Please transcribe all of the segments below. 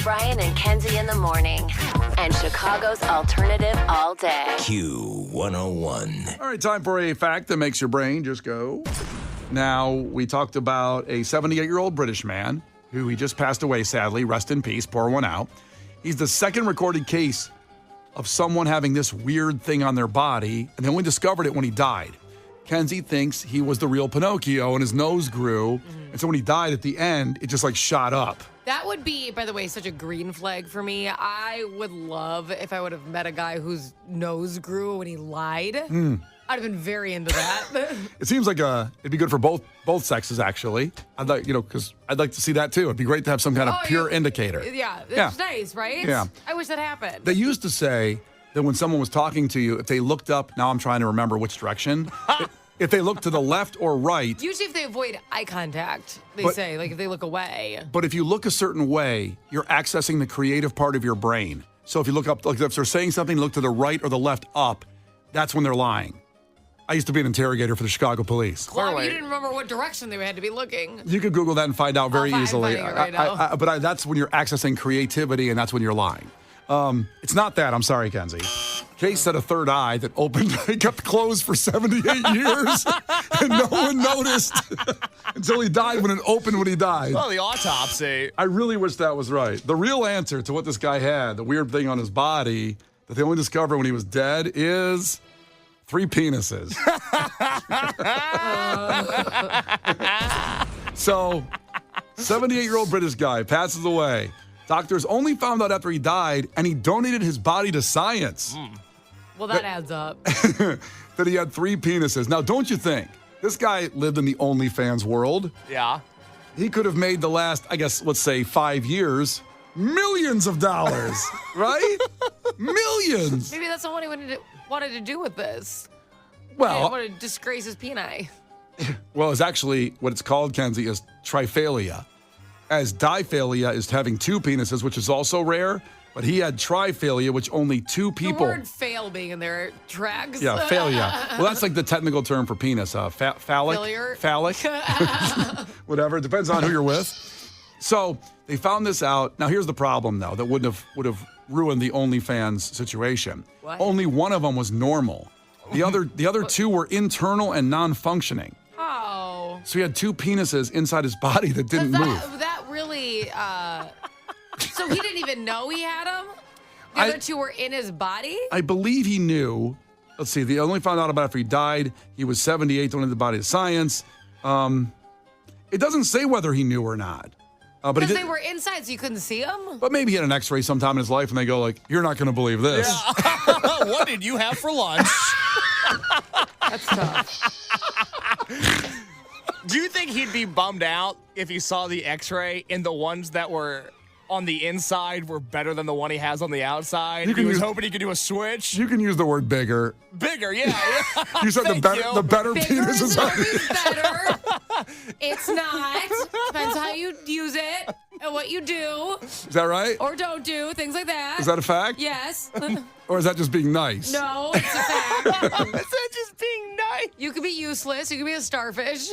Brian and Kenzie in the morning. And Chicago's alternative all day. Q101. All right, time for a fact that makes your brain just go. Now, we talked about a 78-year-old British man who he just passed away, sadly. Rest in peace. Pour one out. He's the second recorded case of someone having this weird thing on their body, and they only discovered it when he died. Kenzie thinks he was the real Pinocchio, and his nose grew. And so when he died at the end, it just like shot up. That would be, by the way, such a green flag for me. I would love if I would have met a guy whose nose grew when he lied. I'd have been very into that. It seems like it'd be good for both sexes, actually. I'd like, because I'd like to see that too. It'd be great to have some kind of pure indicator. Yeah, it's nice, right? Yeah. I wish that happened. They used to say that when someone was talking to you, if they looked up, now I'm trying to remember which direction. If they look to the left or right. Usually if they avoid eye contact, they say, like if they look away. But if you look a certain way, you're accessing the creative part of your brain. So if you look up, like if they're saying something, look to the right or the left up, that's when they're lying. I used to be an interrogator for the Chicago police. Well, you didn't remember what direction they had to be looking. You could Google that and find out very easily. I'm finding it right now. That's when you're accessing creativity, and that's when you're lying. It's not that. I'm sorry, Kenzie. Case had a third eye that opened. It kept closed for 78 years, and no one noticed until he died when it opened when he died. Well, the autopsy. I really wish that was right. The real answer to what this guy had, the weird thing on his body that they only discovered when he was dead, is 3 penises. So, 78-year-old British guy passes away. Doctors only found out after he died, and he donated his body to science. Well, that adds up. That he had 3 penises. Now, don't you think? This guy lived in the OnlyFans world. Yeah. He could have made the last, I guess, let's say 5 years, millions of dollars, right? Millions. Maybe that's not what he wanted to do with this. Well, He wanted to disgrace his peni. Well, it's actually what it's called, Kenzie, is triphalia. As diphalia is having 2 penises, which is also rare, but he had triphalia, which only 2 people. The word fail being in there tracks. Yeah, failure. Well, that's like the technical term for penis. Phallic. Failure. Phallic. Whatever. It depends on who you're with. So they found this out. Now, here's the problem, though, that would have ruined the OnlyFans situation. What? Only one of them was normal. The other 2 were internal and non-functioning. Oh. So he had 2 penises inside his body that didn't move. That really, so he didn't even know he had them? The other 2 were in his body? I believe he knew. Let's see. They only found out about it after he died. He was 78, donated the body to science. It doesn't say whether he knew or not. Because they were inside, so you couldn't see them? But maybe he had an x-ray sometime in his life, and they go like, you're not going to believe this. Yeah. What did you have for lunch? That's tough. Do you think he'd be bummed out if he saw the x-ray and the ones that were on the inside were better than the one he has on the outside? He was hoping he could do a switch. You can use the word bigger. Bigger, yeah. You said the better Bigger penis is always better. It's not. Depends how you use it and what you do. Is that right? Or don't do, things like that. Is that a fact? Yes. Or is that just being nice? No, it's a fact. Is that just being nice? You could be useless. You could be a starfish.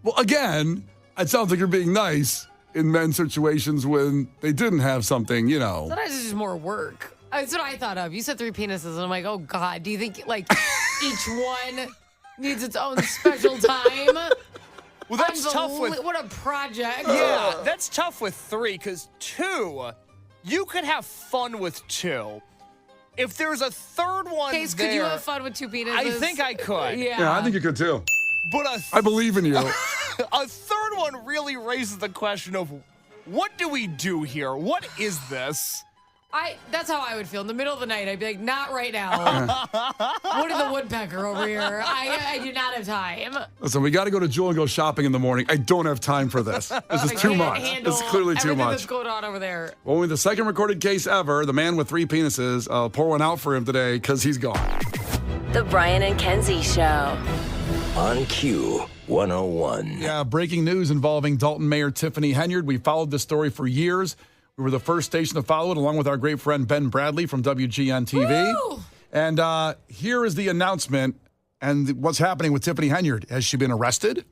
Well, again, it sounds like you're being nice in men's situations when they didn't have something, Sometimes it's just more work. That's what I thought of. You said 3 penises, and I'm like, oh, God. Do you think, each one needs its own special time? Well, that's tough with... What a project. Yeah, that's tough with 3, because 2, you could have fun with 2. If there's a third one Case, could you have fun with 2 penises? I think I could. Yeah, I think you could, too. But I believe in you. A third one really raises the question of, what do we do here? What is this? That's how I would feel. In the middle of the night, I'd be like, not right now. Woody the Woodpecker over here. I do not have time. Listen, we got to go to Jewel and go shopping in the morning. I don't have time for this. This is too much. It's clearly too much. What's going on over there? Well, only the second recorded case ever. The man with 3 penises. I'll pour one out for him today because he's gone. The Brian and Kenzie Show. On Q101. Yeah, breaking news involving Dalton Mayor Tiffany Henyard. We followed this story for years. We were the first station to follow it, along with our great friend Ben Bradley from WGN-TV. Woo! And here is the announcement and what's happening with Tiffany Henyard. Has she been arrested?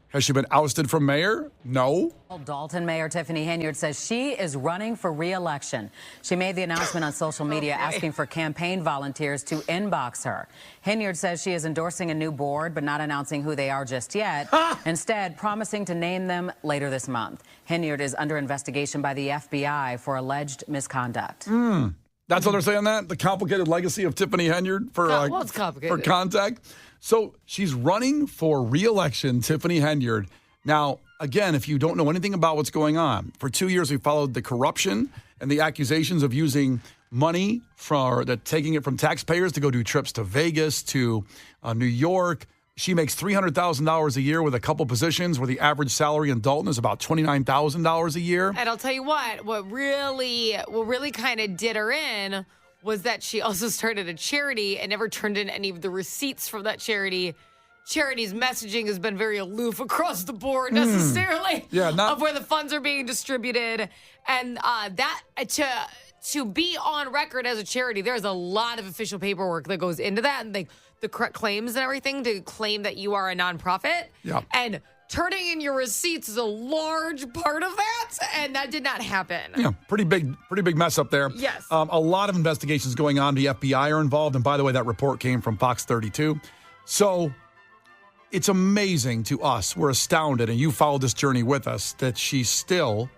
Has she been ousted from mayor? No. Dalton Mayor Tiffany Henyard says she is running for re-election. She made the announcement on social media asking for campaign volunteers to inbox her. Henyard says she is endorsing a new board, but not announcing who they are just yet. Instead, promising to name them later this month. Henyard is under investigation by the FBI for alleged misconduct. That's what they're saying that? The complicated legacy of Tiffany Henyard for, well, it's complicated. for contact? So she's running for re-election, Tiffany Henyard. Now, again, if you don't know anything about what's going on, for 2 years we followed the corruption and the accusations of using money taking it from taxpayers to go do trips to Vegas, to New York. She makes $300,000 a year with a couple positions where the average salary in Dalton is about $29,000 a year. And I'll tell you what really kind of did her in was that she also started a charity and never turned in any of the receipts from that charity. Charity's messaging has been very aloof across the board necessarily of where the funds are being distributed. And that to be on record as a charity, there's a lot of official paperwork that goes into that and the correct claims and everything to claim that you are a nonprofit. Yeah. And turning in your receipts is a large part of that, and that did not happen. Yeah, pretty big mess up there. Yes. A lot of investigations going on. The FBI are involved. And by the way, that report came from Fox 32. So it's amazing to us. We're astounded, and you followed this journey with us, that she's still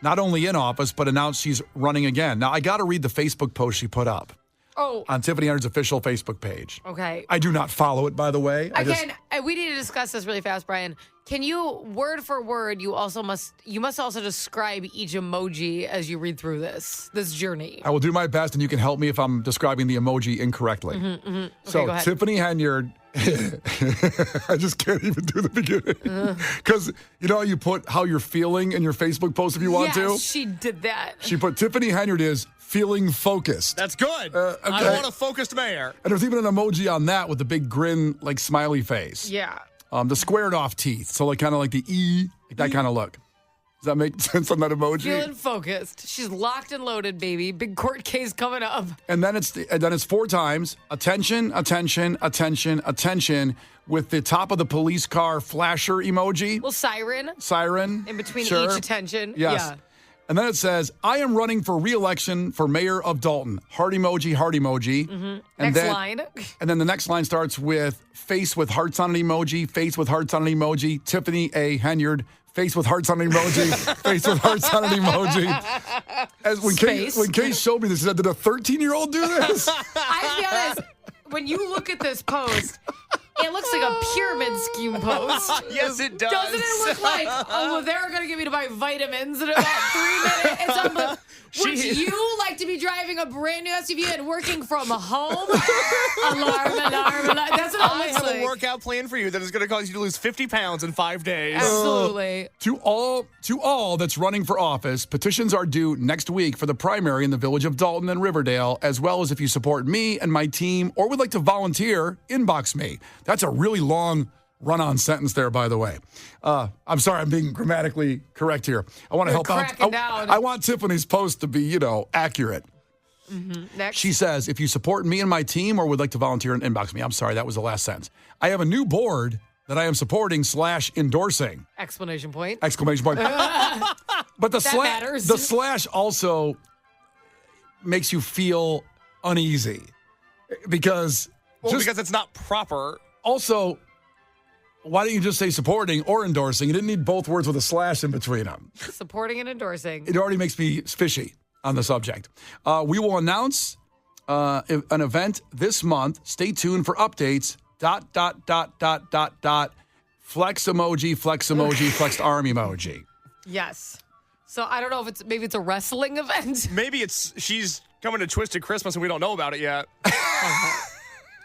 not only in office, but announced she's running again. Now, I got to read the Facebook post she put up. Oh. On Tiffany Henyard's official Facebook page. Okay. I do not follow it, by the way. We need to discuss this really fast, Brian. Can you, word for word, you must also describe each emoji as you read through this journey. I will do my best, and you can help me if I'm describing the emoji incorrectly. Okay, So go ahead. Tiffany Henyard, I just can't even do the beginning. Because you know how you put how you're feeling in your Facebook post if you want to? Yes, she did that. She put Tiffany Henyard is feeling focused. That's good. Okay. I want a focused mayor. And there's even an emoji on that with the big grin, like smiley face. Yeah. The squared off teeth. So like kind of like the E, like that kind of look. Does that make sense on that emoji? Feeling focused. She's locked and loaded, baby. Big court case coming up. And then it's 4 times. Attention, attention, attention, attention, with the top of the police car flasher emoji. Little siren. Siren. In between Sure. each attention. Yes. Yeah. And then it says, I am running for re-election for mayor of Dalton. Heart emoji, heart emoji. And Next line. And then the next line starts with face with hearts on an emoji, face with hearts on an emoji, Tiffany A. Henyard, face with hearts on an emoji, face with hearts on an emoji. When Kate showed me this, she said, did a 13-year-old do this? I'll be honest, when you look at this post, it looks like a pyramid scheme post. Yes, it does. Doesn't it look like, well, they're going to get me to buy vitamins in about 3 minutes? It's unbelievable. Would you like to be driving a brand new SUV and working from home? Alarm, alarm, alarm. That's what I it looks have like. a workout plan for you that is going to cause you to lose 50 pounds in 5 days. Absolutely. To all that's running for office, petitions are due next week for the primary in the village of Dalton and Riverdale, as well as if you support me and my team or would like to volunteer, inbox me. That's a really long run-on sentence there, by the way. I'm sorry, I'm being grammatically correct here. I want to help out. I want Tiffany's post to be, accurate. Next. She says, if you support me and my team or would like to volunteer and inbox me. I'm sorry, that was the last sentence. I have a new board that I am supporting / endorsing. Exclamation point. Exclamation point. But the slash also makes you feel uneasy because it's not proper. Also, why don't you just say supporting or endorsing? You didn't need both words with a slash in between them. Supporting and endorsing. It already makes me fishy on the subject. We will announce an event this month. Stay tuned for updates. ... Flex emoji, flexed arm emoji. Yes. So I don't know if maybe it's a wrestling event. Maybe she's coming to Twisted Christmas and we don't know about it yet.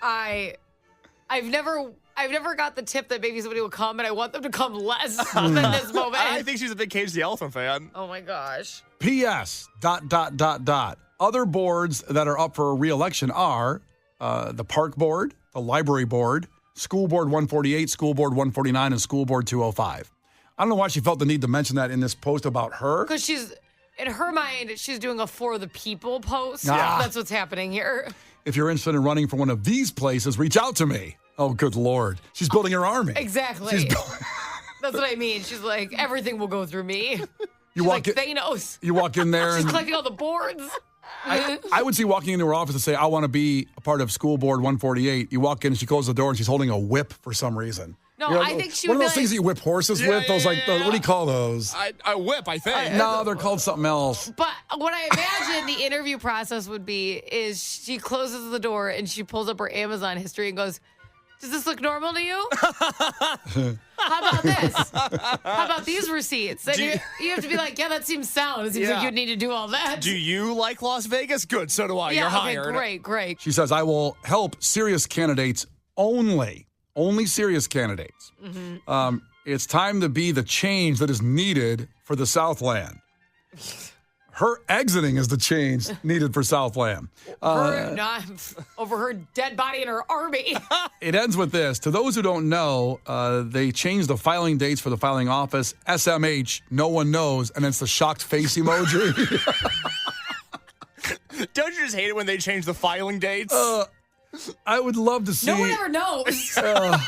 I've never got the tip that maybe somebody will come, and I want them to come less than this moment. I think she's a big Cage the Elephant fan. Oh my gosh. P.S. ... Other boards that are up for re-election are the Park Board, the Library Board, School Board 148, School Board 149, and School Board 205. I don't know why she felt the need to mention that in this post about her. Because in her mind, she's doing a for the people post. Ah. That's what's happening here. If you're interested in running for one of these places, reach out to me. Oh, good Lord. She's building her army. Exactly. That's what I mean. She's like, everything will go through me. You She's walk like in, Thanos. You walk in there She's and collecting all the boards. I would see walking into her office and say, I want to be a part of School Board 148. You walk in and she closes the door and she's holding a whip for some reason. No, You know, I think she one would of those be things that you whip horses with. Those what do you call those? I whip, I think. No, they're called something else. But what I imagine the interview process would be is she closes the door and she pulls up her Amazon history and goes, does this look normal to you? How about this? How about these receipts? And you have to be like, yeah, that seems sound. It seems like you'd need to do all that. Do you like Las Vegas? Good, so do I. Yeah, You're okay, hired. great. She says, I will help serious candidates only serious candidates. It's time to be the change that is needed for the Southland. Her exiting is the change needed for Southland. Her not over her dead body in her army. It ends with this. To those who don't know, they changed the filing dates for the filing office. SMH, no one knows, and it's the shocked face emoji. Don't you just hate it when they change the filing dates? I would love to see. No one ever knows. God.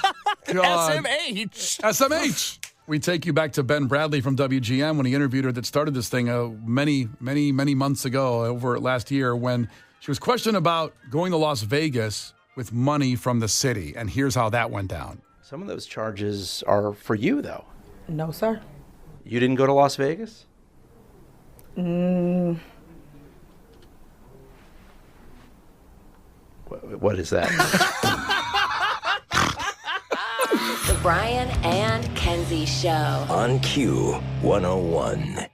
SMH. SMH. We take you back to Ben Bradley from WGN when he interviewed her that started this thing many months ago, over last year, when she was questioned about going to Las Vegas with money from the city. And here's how that went down. Some of those charges are for you, though. No, sir. You didn't go to Las Vegas? What is that? The Brian and Kenzie Show. On Q101.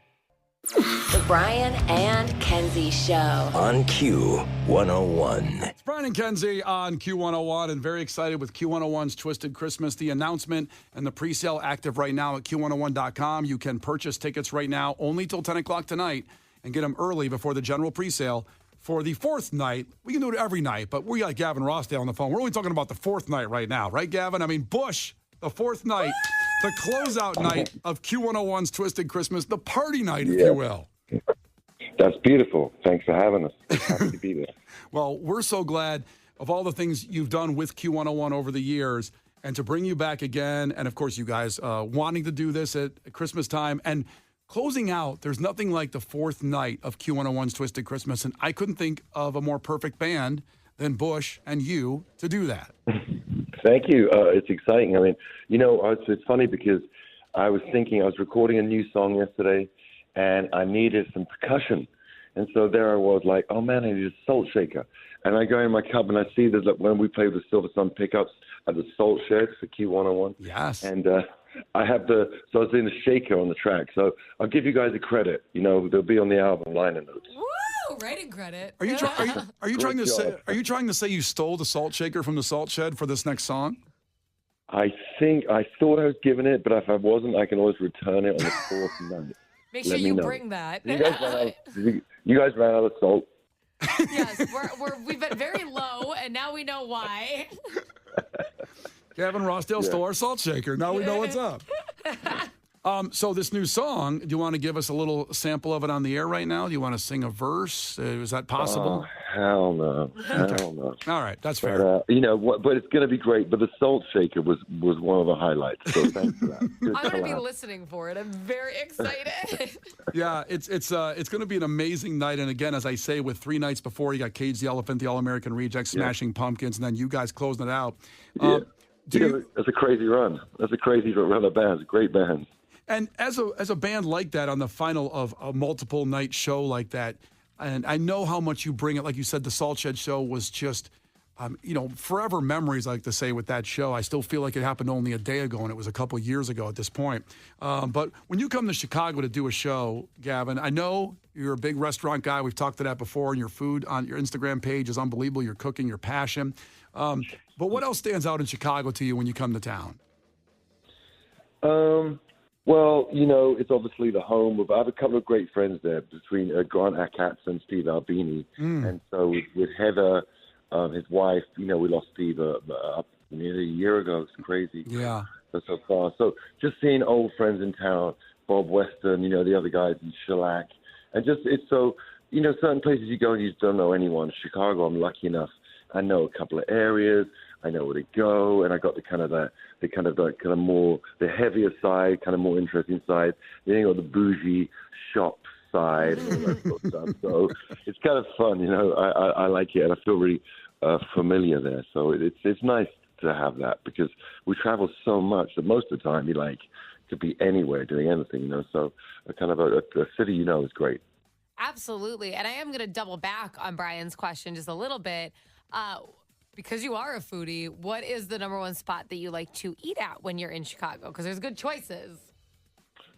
The Brian and Kenzie Show. On Q101. It's Brian and Kenzie on Q101, and very excited with Q101's Twisted Christmas. The announcement and the pre-sale active right now at Q101.com. You can purchase tickets right now only till 10 o'clock tonight and get them early before the general pre-sale. For the fourth night, we can do it every night, but we got Gavin Rossdale on the phone. We're only talking about the fourth night right now, right, Gavin? I mean, Bush, the fourth night, the closeout night of Q101's Twisted Christmas, the party night, if you will. That's beautiful. Thanks for having us. Happy to be there. Well, we're so glad of all the things you've done with Q101 over the years, and to bring you back again, and of course, you guys wanting to do this at Christmas time, and closing out, there's nothing like the fourth night of Q101's Twisted Christmas, and I couldn't think of a more perfect band than Bush and you to do that. Thank you. It's exciting. I mean, you know, it's funny because I was recording a new song yesterday, and I needed some percussion. And so there I was like, oh, man, I need a salt shaker. And I go in my cub, and I see that when we play with the Silver Sun pickups at the Salt Shed for Q101. Yes. And I have so I was in the shaker on the track. So I'll give you guys a credit. You know, they'll be on the album liner notes. Woo! Writing credit. Are you trying to say you stole the salt shaker from the Salt Shed for this next song? I thought I was giving it, but if I wasn't, I can always return it on the fourth night. Make sure you bring that. You guys ran out of salt. Yes, we've been very low, and now we know why. Gavin Rossdale stole our salt shaker. Now we know what's up. So this new song, do you want to give us a little sample of it on the air right now? Do you want to sing a verse? Is that possible? Hell no. Hell no. All right, that's fair. But, but it's going to be great. But the salt shaker was one of the highlights. So thanks for that. Good I'm going to be collab. listening for it. I'm very excited. Yeah, it's going to be an amazing night. And again, as I say, with 3 nights before, you got Cage the Elephant, the All-American Rejects, Smashing Pumpkins, and then you guys closing it out. That's a crazy run. That's a crazy run of bands. Great bands. And as a band like that, on the final of a multiple night show like that, and I know how much you bring it. Like you said, the Salt Shed show was just, forever memories, I like to say, with that show. I still feel like it happened only a day ago, and it was a couple years ago at this point. But when you come to Chicago to do a show, Gavin, I know you're a big restaurant guy. We've talked to that before, and your food on your Instagram page is unbelievable. Your cooking, your passion. But what else stands out in Chicago to you when you come to town? Well, it's obviously the home. I have a couple of great friends there between Grant Achatz and Steve Albini. And so with Heather, his wife, we lost Steve nearly a year ago. It's crazy. Yeah. So far. So just seeing old friends in town, Bob Weston, the other guys in Shellac. And just, it's so, certain places you go and you just don't know anyone. Chicago, I'm lucky enough. I know a couple of areas. I know where to go, and I got the heavier side, kind of more interesting side. Then you got the bougie shop side and all that sort of stuff. So it's kind of fun, you know. I like it, and I feel really familiar there. So it's nice to have that because we travel so much that most of the time you could be anywhere doing anything, you know. So a kind of a city, you know, is great. Absolutely. And I am going to double back on Brian's question just a little bit. Because you are a foodie, what is the number one spot that you like to eat at when you're in Chicago? Because there's good choices.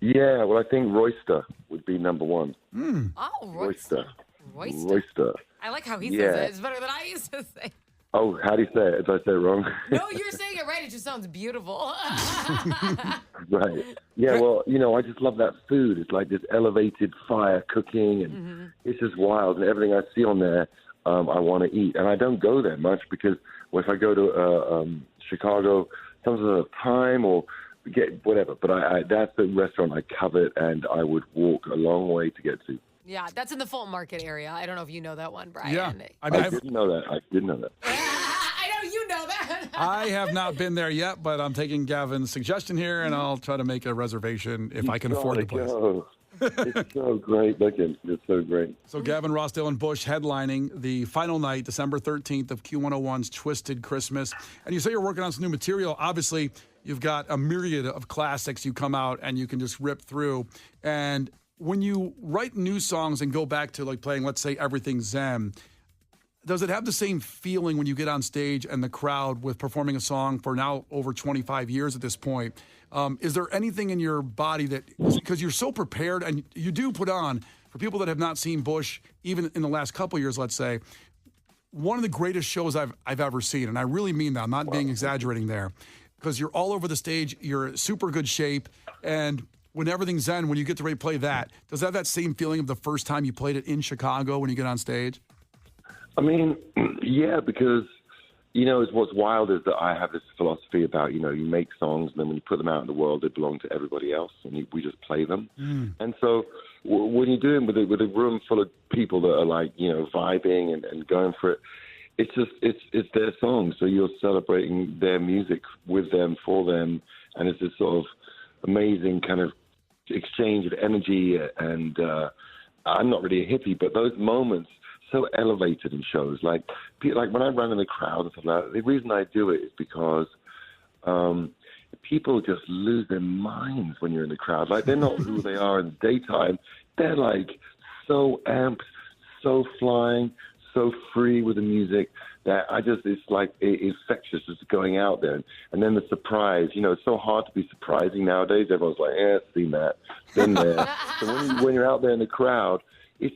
Yeah, well, I think Royster would be number one. Oh, Royster. Royster. I like how he says it. It's better than I used to say. Oh, how do you say it? Did I say it wrong? No, you're saying it right. It just sounds beautiful. Right. Yeah, well, you know, I just love that food. It's like this elevated fire cooking, and it's just wild. And everything I see on there, I want to eat. And I don't go there much because if I go to Chicago, sometimes I don't have time or get whatever. But that's the restaurant I covet, and I would walk a long way to get to. Yeah, that's in the Fulton Market area. I don't know if you know that one, Brian. Yeah. I didn't know that. I didn't know that. I know you know that. I have not been there yet, but I'm taking Gavin's suggestion here, and I'll try to make a reservation if I can afford the place. It's so great looking. It's so great. So Gavin Rossdale and Bush headlining the final night, December 13th of Q101's Twisted Christmas. And you say you're working on some new material. Obviously, you've got a myriad of classics you come out and you can just rip through. And when you write new songs and go back to like playing, let's say, Everything Zen, does it have the same feeling when you get on stage and the crowd with performing a song for now over 25 years at this point? Is there anything in your body that, because you're so prepared and you do put on, for people that have not seen Bush, even in the last couple of years, let's say, one of the greatest shows I've ever seen. And I really mean that. I'm not being exaggerating there, because you're all over the stage. You're in super good shape. And when Everything's Zen, when you get to replay that, does that have that same feeling of the first time you played it in Chicago when you get on stage? I mean, yeah, because, you know, what's wild is that I have this philosophy about, you know, you make songs and then when you put them out in the world, they belong to everybody else and we just play them. And so when you're doing with a room full of people that are like, you know, vibing and going for it, it's their songs. So you're celebrating their music with them, for them. And it's this sort of amazing kind of exchange of energy. And I'm not really a hippie, but those moments so elevated in shows. Like when I run in the crowd and stuff like that, the reason I do it is because people just lose their minds when you're in the crowd. Like, they're not who they are in the daytime. They're like so amped, so flying, so free with the music that it's like infectious just going out there. And then the surprise, you know, it's so hard to be surprising nowadays. Everyone's like, seen that, been there. So when you're out there in the crowd, it's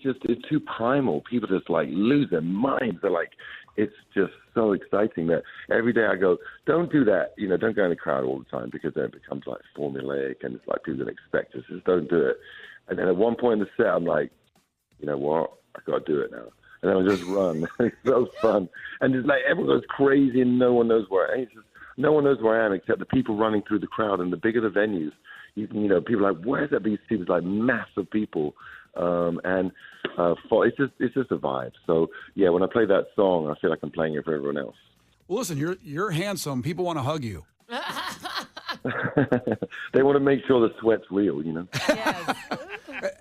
too primal. People just like lose their minds. They're like, it's just so exciting that every day I go, don't do that. You know, don't go in the crowd all the time because then it becomes like formulaic and it's like people don't expect us. Just don't do it. And then at one point in the set, I'm like, you know what? I got to do it now. And then I just run. It's so fun. And it's like everyone goes crazy and no one knows where I am. No one knows where I am except the people running through the crowd. And the bigger the venues, you know, people are like, where's that? These people, like massive people. It's just a vibe. So yeah, when I play that song, I feel like I'm playing it for everyone else. Well, listen, you're handsome. People want to hug you. They want to make sure the sweat's real, you know. Yes.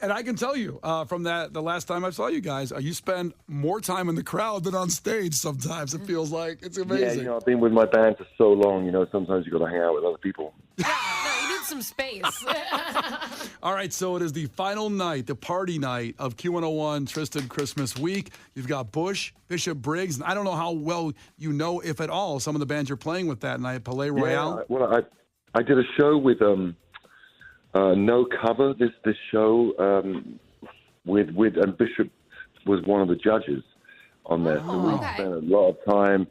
And I can tell you from the last time I saw you guys, you spend more time in the crowd than on stage. Sometimes it feels like it's amazing. Yeah, you know, I've been with my band for so long. You know, sometimes you got to hang out with other people. Yeah, no, you need some space. All right, so it is the final night, the party night of Q101 Twisted Christmas Week. You've got Bush, Bishop Briggs, and I don't know how well you know, if at all, some of the bands you're playing with that night. Palais Royale. Yeah, well, I did a show with No Cover. This show with and Bishop was one of the judges on there. So we spent a lot of time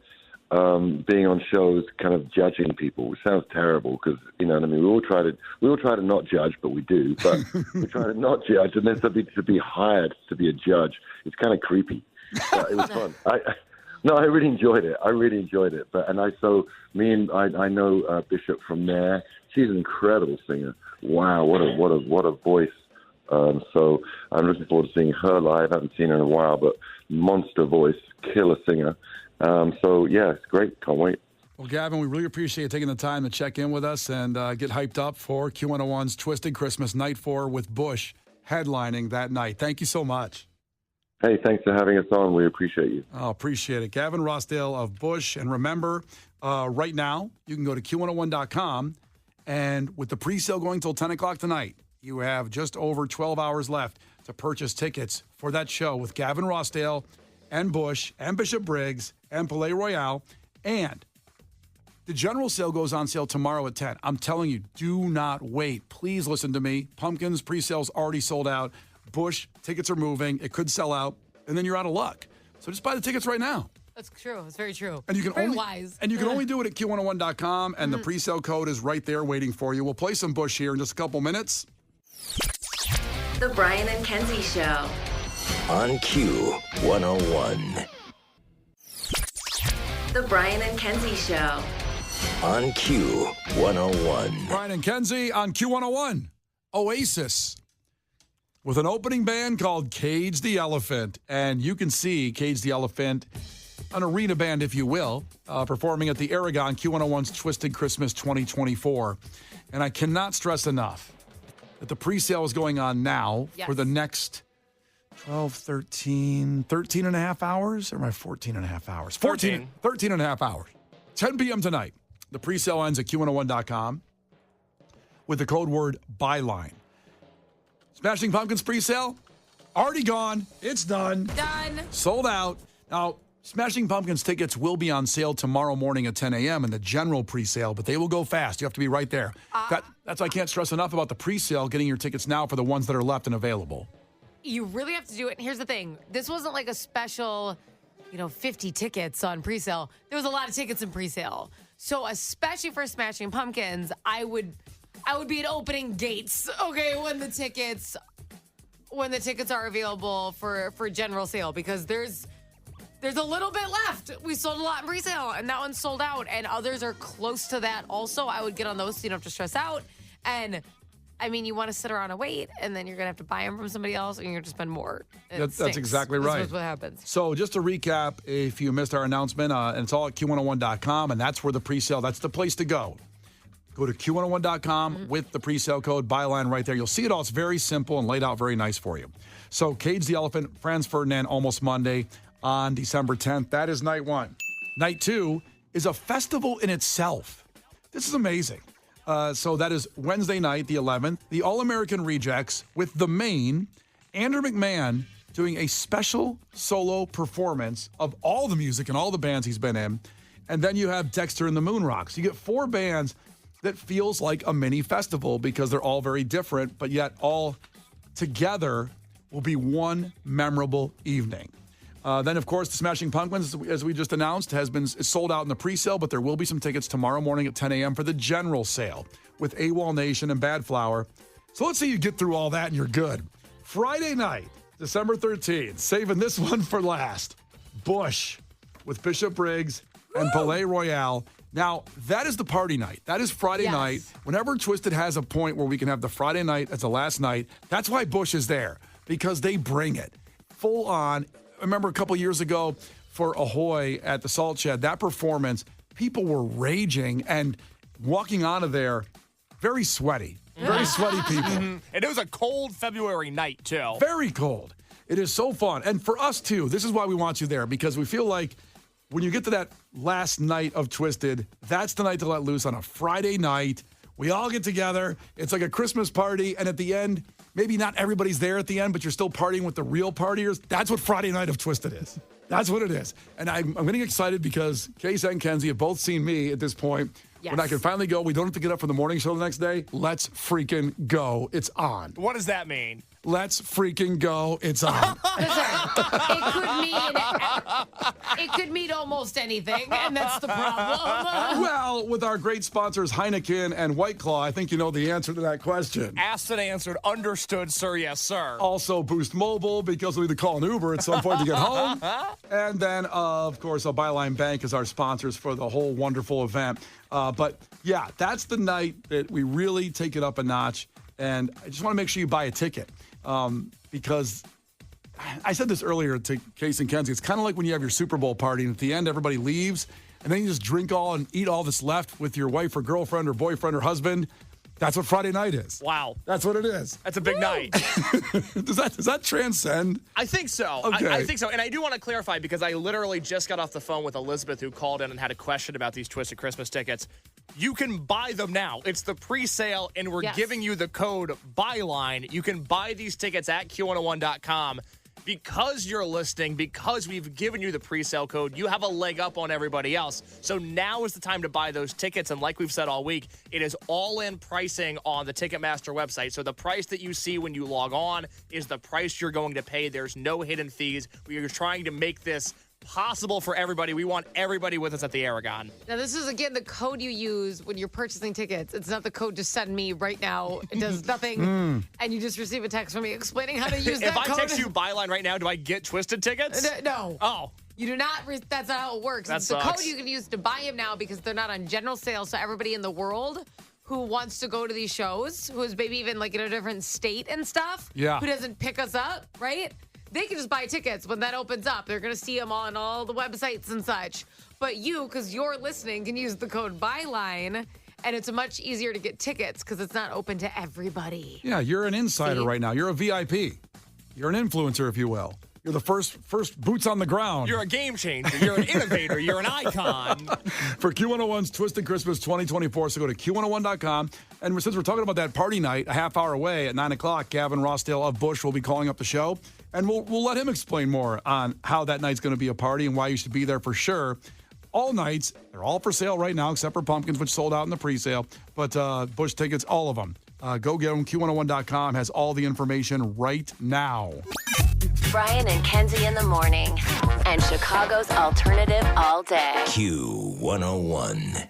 being on shows, kind of judging people, which sounds terrible because, you know what I mean, we all try to not judge, but we do. But we try to not judge, and then to be hired to be a judge, it's kind of creepy. But it was fun. I really enjoyed it. But I know Bishop from there. She's an incredible singer. Wow, what a voice. So I'm looking forward to seeing her live. I haven't seen her in a while, but monster voice, killer singer. So yeah, it's great. Can't wait. Well, Gavin, we really appreciate you taking the time to check in with us and get hyped up for Q101's Twisted Christmas Night 4 with Bush headlining that night. Thank you so much. Hey, thanks for having us on. We appreciate you. Oh, appreciate it. Gavin Rossdale of Bush. And remember, right now, you can go to Q101.com, and with the pre-sale going till 10 o'clock tonight, you have just over 12 hours left to purchase tickets for that show with Gavin Rossdale and Bush and Bishop Briggs and Palais Royale. And the general sale goes on sale tomorrow at 10. I'm telling you, do not wait. Please listen to me. Pumpkins pre-sale's already sold out. Bush, tickets are moving. It could sell out, and then you're out of luck. So just buy the tickets right now. That's true. It's very true. And you can very only wise. And you can only do it at Q101.com, and the pre-sale code is right there waiting for you. We'll play some Bush here in just a couple minutes. The Brian and Kenzie Show. On Q101. The Brian and Kenzie Show. On Q101. Brian and Kenzie on Q101. Oasis. With an opening band called Cage the Elephant. And you can see Cage the Elephant, an arena band, if you will, performing at the Aragon Q101's Twisted Christmas 2024. And I cannot stress enough that the pre-sale is going on now for the next 12, 13 and a half hours. Or am I 14 and a half hours? 13 and a half hours. 10 p.m. tonight. The pre-sale ends at Q101.com with the code word BYLINE. Smashing Pumpkins pre-sale, already gone. It's done. Done. Sold out. Now, Smashing Pumpkins tickets will be on sale tomorrow morning at 10 a.m. in the general pre-sale, but they will go fast. You have to be right there. That's why I can't stress enough about the pre-sale, getting your tickets now for the ones that are left and available. You really have to do it. And here's the thing. This wasn't like a special, 50 tickets on pre-sale. There was a lot of tickets in pre-sale. So especially for Smashing Pumpkins, I would be at opening gates, okay, when the tickets are available for general sale, because there's a little bit left. We sold a lot in pre-sale, and that one's sold out, and others are close to that also. I would get on those so you don't have to stress out. And I mean, you want to sit around and wait, and then you're going to have to buy them from somebody else, and you're going to spend more. That's exactly right. That's what happens. So just to recap, if you missed our announcement, and it's all at Q101.com, and that's where the pre-sale, that's the place to go. Go to Q101.com with the pre-sale code BYLINE right there. You'll see it all. It's very simple and laid out very nice for you. So Cage the Elephant, Franz Ferdinand, Almost Monday on December 10th. That is night one. Night two is a festival in itself. This is amazing. So that is Wednesday night, the 11th. The All-American Rejects with the main, Andrew McMahon, doing a special solo performance of all the music and all the bands he's been in. And then you have Dexter and the Moonrocks. You get four bands that feels like a mini festival because they're all very different, but yet all together will be one memorable evening. Then, of course, the Smashing Pumpkins, as we just announced, is sold out in the pre-sale, but there will be some tickets tomorrow morning at 10 a.m. for the general sale with AWOL Nation and Bad Flower. So let's say you get through all that and you're good. Friday night, December 13th, saving this one for last. Bush with Bishop Briggs and Palais Royale. Now, that is the party night. That is Friday night. Whenever Twisted has a point where we can have the Friday night as the last night, that's why Bush is there, because they bring it full on. I remember a couple years ago for Ahoy at the Salt Shed, that performance, people were raging and walking out of there very sweaty. Very sweaty people. And it was a cold February night, too. Very cold. It is so fun. And for us, too, this is why we want you there, because we feel like when you get to that last night of Twisted, that's the night to let loose on a Friday night. We all get together. It's like a Christmas party. And at the end, maybe not everybody's there at the end, but you're still partying with the real partiers. That's what Friday night of Twisted is. That's what it is. And I'm getting excited because Case and Kenzie have both seen me at this point. Yes. When I can finally go, we don't have to get up for the morning show the next day. Let's freaking go. It's on. What does that mean? Let's freaking go. It's on. It could mean almost anything, and that's the problem. Well, with our great sponsors, Heineken and White Claw, I think you know the answer to that question. Asked and answered. Understood, sir. Yes, sir. Also, Boost Mobile, because we need to call an Uber at some point to get home. And then, of course, Byline Bank is our sponsors for the whole wonderful event. But, yeah, that's the night that we really take it up a notch. And I just want to make sure you buy a ticket because I said this earlier to Case and Kenzie. It's kind of like when you have your Super Bowl party and at the end everybody leaves. and then you just drink all and eat all that's left with your wife or girlfriend or boyfriend or husband. That's what Friday night is. Wow. That's what it is. That's a big night. Does that transcend? I think so. Okay. I think so. And I do want to clarify because I literally just got off the phone with Elizabeth who called in and had a question about these Twisted Christmas tickets. You can buy them now. It's the pre-sale, and we're giving you the code BYLINE. You can buy these tickets at Q101.com. Because you're listening, because we've given you the pre-sale code, you have a leg up on everybody else. So now is the time to buy those tickets. And like we've said all week, it is all-in pricing on the Ticketmaster website. So the price that you see when you log on is the price you're going to pay. There's no hidden fees. We are trying to make this possible for everybody. We want everybody with us at the Aragon. Now, this is, again, the code you use when you're purchasing tickets. It's not the code just send me right now. It does nothing, and you just receive a text from me explaining how to use that code. If I text you Byline right now, do I get Twisted tickets? No. Oh. You do not. That's not how it works. That It's the sucks. code you can use to buy them now because they're not on general sale. So everybody in the world who wants to go to these shows, who is maybe even like in a different state and stuff, who doesn't pick us up, right? They can just buy tickets when that opens up. They're going to see them on all the websites and such. But you, because you're listening, can use the code BYLINE, and it's much easier to get tickets because it's not open to everybody. Yeah, you're an insider right now. You're a VIP. You're an influencer, if you will. You're the first boots on the ground. You're a game changer. You're an innovator. You're an icon. For Q101's Twisted Christmas 2024, so go to Q101.com. And since we're talking about that party night, a half hour away at 9 o'clock, Gavin Rossdale of Bush will be calling up the show. And we'll let him explain more on how that night's going to be a party and why you should be there for sure. All nights, they're all for sale right now, except for Pumpkins, which sold out in the pre-sale. But Bush tickets, all of them. Go get them. Q101.com has all the information right now. Brian and Kenzie in the morning. And Chicago's alternative all day. Q101.